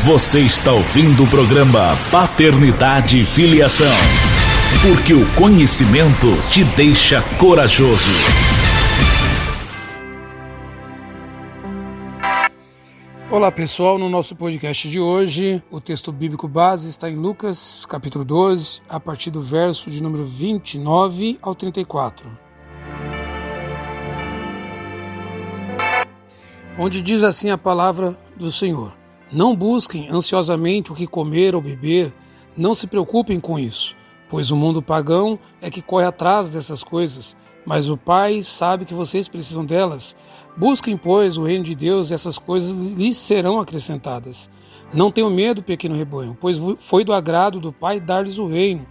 Você está ouvindo o programa Paternidade e Filiação, porque o conhecimento te deixa corajoso. Olá pessoal, no nosso podcast de hoje, o texto bíblico base está em Lucas capítulo 12, a partir do verso de número 29 ao 34. Onde diz assim a palavra do Senhor: Não busquem ansiosamente o que comer ou beber, não se preocupem com isso, pois o mundo pagão é que corre atrás dessas coisas, mas o Pai sabe que vocês precisam delas. Busquem, pois, o reino de Deus e essas coisas lhes serão acrescentadas. Não tenham medo, pequeno rebanho, pois foi do agrado do Pai dar-lhes o reino.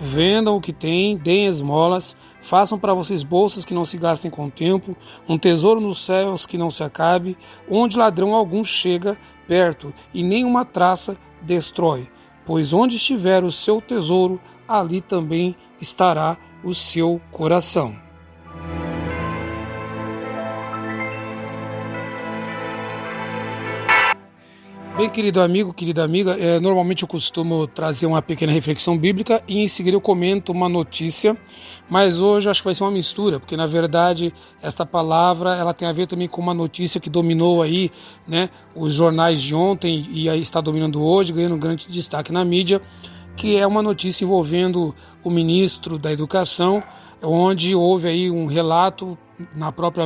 Vendam o que têm, deem esmolas, façam para vocês bolsas que não se gastem com o tempo, um tesouro nos céus que não se acabe, onde ladrão algum chega perto e nenhuma traça destrói. Pois onde estiver o seu tesouro, ali também estará o seu coração. Bem, querido amigo, querida amiga, normalmente eu costumo trazer uma pequena reflexão bíblica e em seguida eu comento uma notícia, mas hoje acho que vai ser uma mistura, porque na verdade esta palavra ela tem a ver também com uma notícia que dominou aí, né, os jornais de ontem e aí está dominando hoje, ganhando um grande destaque na mídia, que é uma notícia envolvendo o ministro da Educação, onde houve aí um relato na própria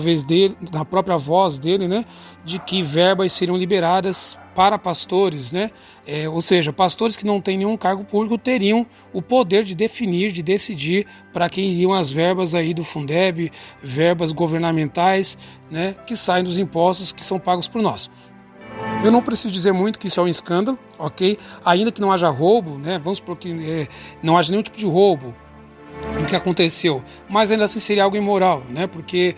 voz dele, né, de que verbas seriam liberadas para pastores, né, ou seja, pastores que não têm nenhum cargo público teriam o poder de definir, de decidir para que iriam as verbas aí do Fundeb, verbas governamentais, né, que saem dos impostos que são pagos por nós. Eu não preciso dizer muito que isso é um escândalo, ok? Ainda que não haja roubo, né, vamos supor que não haja nenhum tipo de roubo, o que aconteceu, mas ainda assim seria algo imoral, né? Porque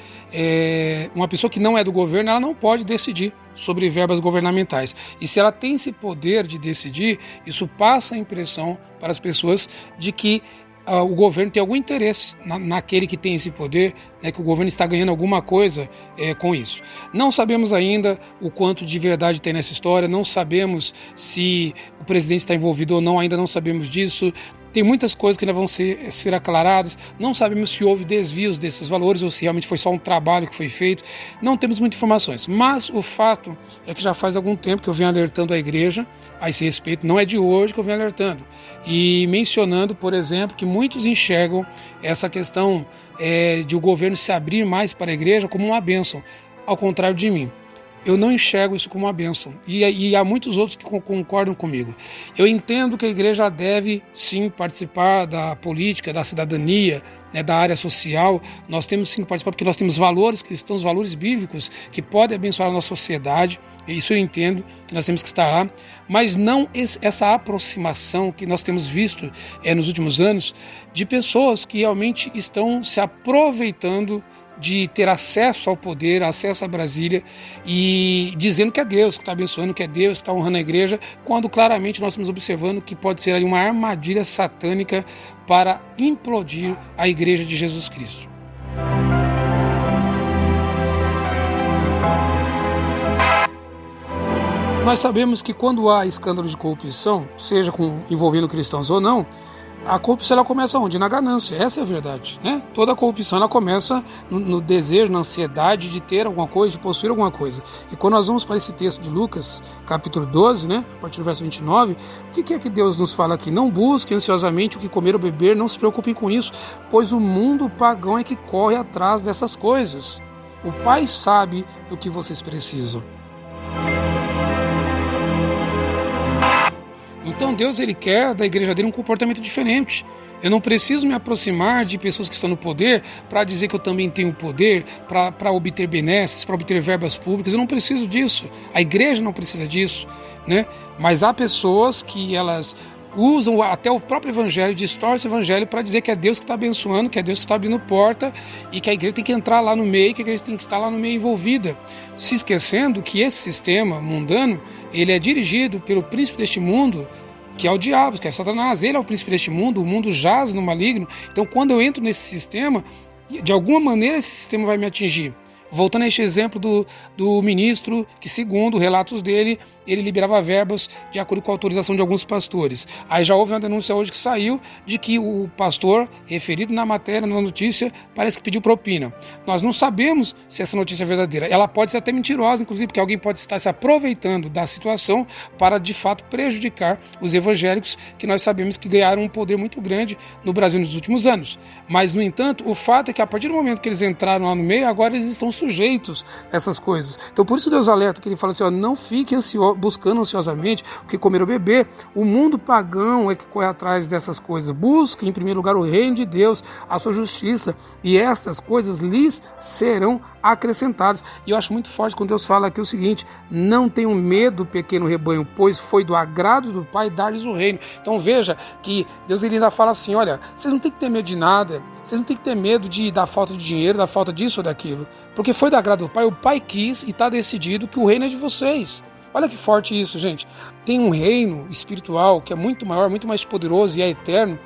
uma pessoa que não é do governo, ela não pode decidir sobre verbas governamentais. E se ela tem esse poder de decidir, isso passa a impressão para as pessoas de que o governo tem algum interesse naquele que tem esse poder, né, que o governo está ganhando alguma coisa com isso. Não sabemos ainda o quanto de verdade tem nessa história, não sabemos se o presidente está envolvido ou não, ainda não sabemos disso. Tem muitas coisas que ainda vão ser aclaradas, não sabemos se houve desvios desses valores ou se realmente foi só um trabalho que foi feito, não temos muitas informações, mas o fato é que já faz algum tempo que eu venho alertando a igreja a esse respeito, não é de hoje que eu venho alertando, e mencionando, por exemplo, que muitos enxergam essa questão de o governo se abrir mais para a igreja como uma bênção, ao contrário de mim. Eu não enxergo isso como uma bênção. E há muitos outros que concordam comigo. Eu entendo que a igreja deve, sim, participar da política, da cidadania, né, da área social. Nós temos sim que participar porque nós temos valores cristãos, valores bíblicos que podem abençoar a nossa sociedade. Isso eu entendo que nós temos que estar lá. Mas não essa aproximação que nós temos visto nos últimos anos de pessoas que realmente estão se aproveitando de ter acesso ao poder, acesso a Brasília e dizendo que é Deus que está abençoando, que é Deus que está honrando a igreja, quando claramente nós estamos observando que pode ser ali uma armadilha satânica para implodir a igreja de Jesus Cristo. Nós sabemos que quando há escândalo de corrupção, seja envolvendo cristãos ou não, a corrupção ela começa onde? Na ganância, essa é a verdade, né? Toda a corrupção ela começa no desejo, na ansiedade de ter alguma coisa, de possuir alguma coisa. E quando nós vamos para esse texto de Lucas, capítulo 12, né? A partir do verso 29, o que é que Deus nos fala aqui? Não busquem ansiosamente o que comer ou beber, não se preocupem com isso, pois o mundo pagão é que corre atrás dessas coisas. O Pai sabe do que vocês precisam. Então Deus ele quer da igreja dele um comportamento diferente. Eu não preciso me aproximar de pessoas que estão no poder para dizer que eu também tenho poder, para obter benesses, para obter verbas públicas. Eu não preciso disso. A igreja não precisa disso, né? Mas há pessoas que elas usam até o próprio evangelho, distorcem o evangelho para dizer que é Deus que está abençoando, que é Deus que está abrindo porta e que a igreja tem que entrar lá no meio, que a igreja tem que estar lá no meio envolvida, se esquecendo que esse sistema mundano ele é dirigido pelo príncipe deste mundo, que é o diabo, que é Satanás. Ele é o príncipe deste mundo, o mundo jaz no maligno. Então quando eu entro nesse sistema, de alguma maneira esse sistema vai me atingir. Voltando a este exemplo do ministro, que segundo relatos dele, ele liberava verbas de acordo com a autorização de alguns pastores. Aí já houve uma denúncia hoje que saiu de que o pastor, referido na matéria, na notícia, parece que pediu propina. Nós não sabemos se essa notícia é verdadeira. Ela pode ser até mentirosa, inclusive, porque alguém pode estar se aproveitando da situação para, de fato, prejudicar os evangélicos, que nós sabemos que ganharam um poder muito grande no Brasil nos últimos anos. Mas, no entanto, o fato é que a partir do momento que eles entraram lá no meio, agora eles estão sujeitos a essas coisas. Então, por isso Deus alerta, que ele fala assim, não fique buscando ansiosamente o que comer ou beber. O mundo pagão é que corre atrás dessas coisas. Busque, em primeiro lugar, o reino de Deus, a sua justiça, e estas coisas lhes serão acrescentadas. E eu acho muito forte quando Deus fala aqui o seguinte: não tenham medo, pequeno rebanho, pois foi do agrado do Pai dar-lhes o reino. Então veja que Deus ele ainda fala assim, olha, vocês não tem que ter medo de nada, vocês não tem que ter medo da falta de dinheiro, da falta disso ou daquilo, porque foi do agrado do Pai, o Pai quis e está decidido que o reino é de vocês. Olha que forte isso, gente. Tem um reino espiritual que é muito maior, muito mais poderoso e é eterno,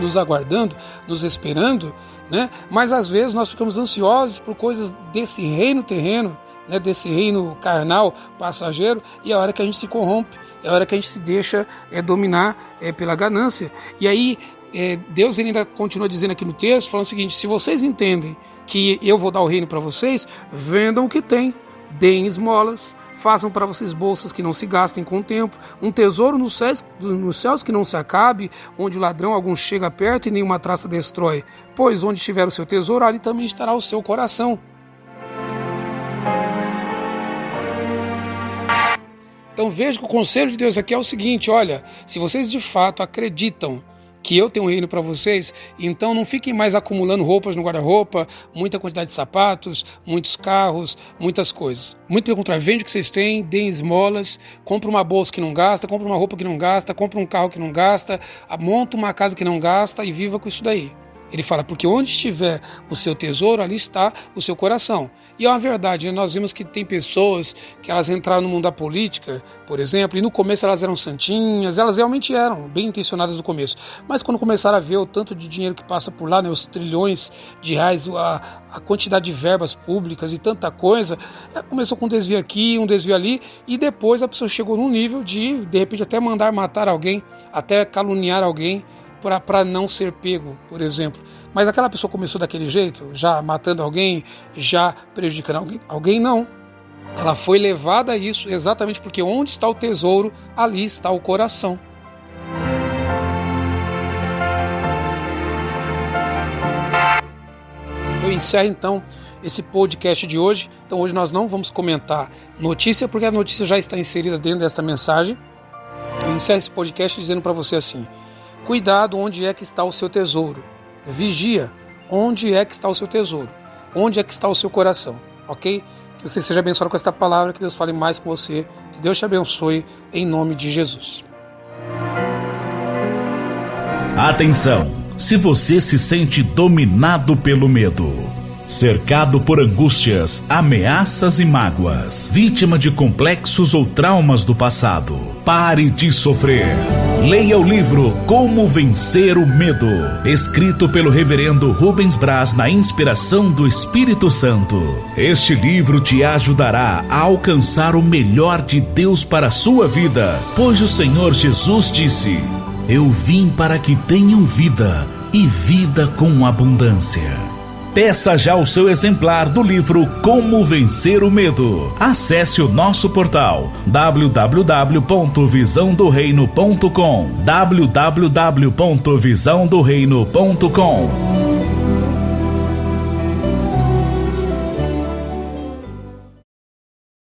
nos aguardando, nos esperando, né? Mas às vezes nós ficamos ansiosos por coisas desse reino terreno, né? Desse reino carnal, passageiro, e é a hora que a gente se corrompe, é a hora que a gente se deixa dominar pela ganância. E aí Deus ainda continua dizendo aqui no texto, falando o seguinte: se vocês entendem que eu vou dar o reino para vocês, vendam o que tem, deem esmolas, façam para vocês bolsas que não se gastem com o tempo, um tesouro nos céus que não se acabe, onde o ladrão algum chega perto e nenhuma traça destrói. Pois onde estiver o seu tesouro, ali também estará o seu coração. Então veja que o conselho de Deus aqui é o seguinte: olha, se vocês de fato acreditam que eu tenho um reino para vocês, então não fiquem mais acumulando roupas no guarda-roupa, muita quantidade de sapatos, muitos carros, muitas coisas. Muito pelo contrário, vende o que vocês têm, deem esmolas, compra uma bolsa que não gasta, compra uma roupa que não gasta, compra um carro que não gasta, monta uma casa que não gasta e viva com isso daí. Ele fala, porque onde estiver o seu tesouro, ali está o seu coração. E é uma verdade, né? Nós vimos que tem pessoas que elas entraram no mundo da política, por exemplo, e no começo elas eram santinhas, elas realmente eram bem intencionadas no começo. Mas quando começaram a ver o tanto de dinheiro que passa por lá, né, os trilhões de reais, a quantidade de verbas públicas e tanta coisa, começou com um desvio aqui, um desvio ali, e depois a pessoa chegou num nível de repente, até mandar matar alguém, até caluniar alguém, para não ser pego, por exemplo. Mas aquela pessoa começou daquele jeito, já matando alguém, já prejudicando alguém, não. Ela foi levada a isso exatamente porque onde está o tesouro, ali está o coração. Eu encerro então esse podcast de hoje. Então hoje nós não vamos comentar notícia, porque a notícia já está inserida dentro desta mensagem. Eu encerro esse podcast dizendo para você assim: cuidado onde é que está o seu tesouro. Vigia onde é que está o seu tesouro. Onde é que está o seu coração. Ok? Que você seja abençoado com esta palavra. Que Deus fale mais com você. Que Deus te abençoe em nome de Jesus. Atenção! Se você se sente dominado pelo medo, cercado por angústias, ameaças e mágoas, vítima de complexos ou traumas do passado, pare de sofrer. Leia o livro Como Vencer o Medo, escrito pelo reverendo Rubens Braz na inspiração do Espírito Santo. Este livro te ajudará a alcançar o melhor de Deus para a sua vida, pois o Senhor Jesus disse: eu vim para que tenham vida e vida com abundância. Peça já o seu exemplar do livro Como Vencer o Medo. Acesse o nosso portal www.visãodoreino.com www.visãodoreino.com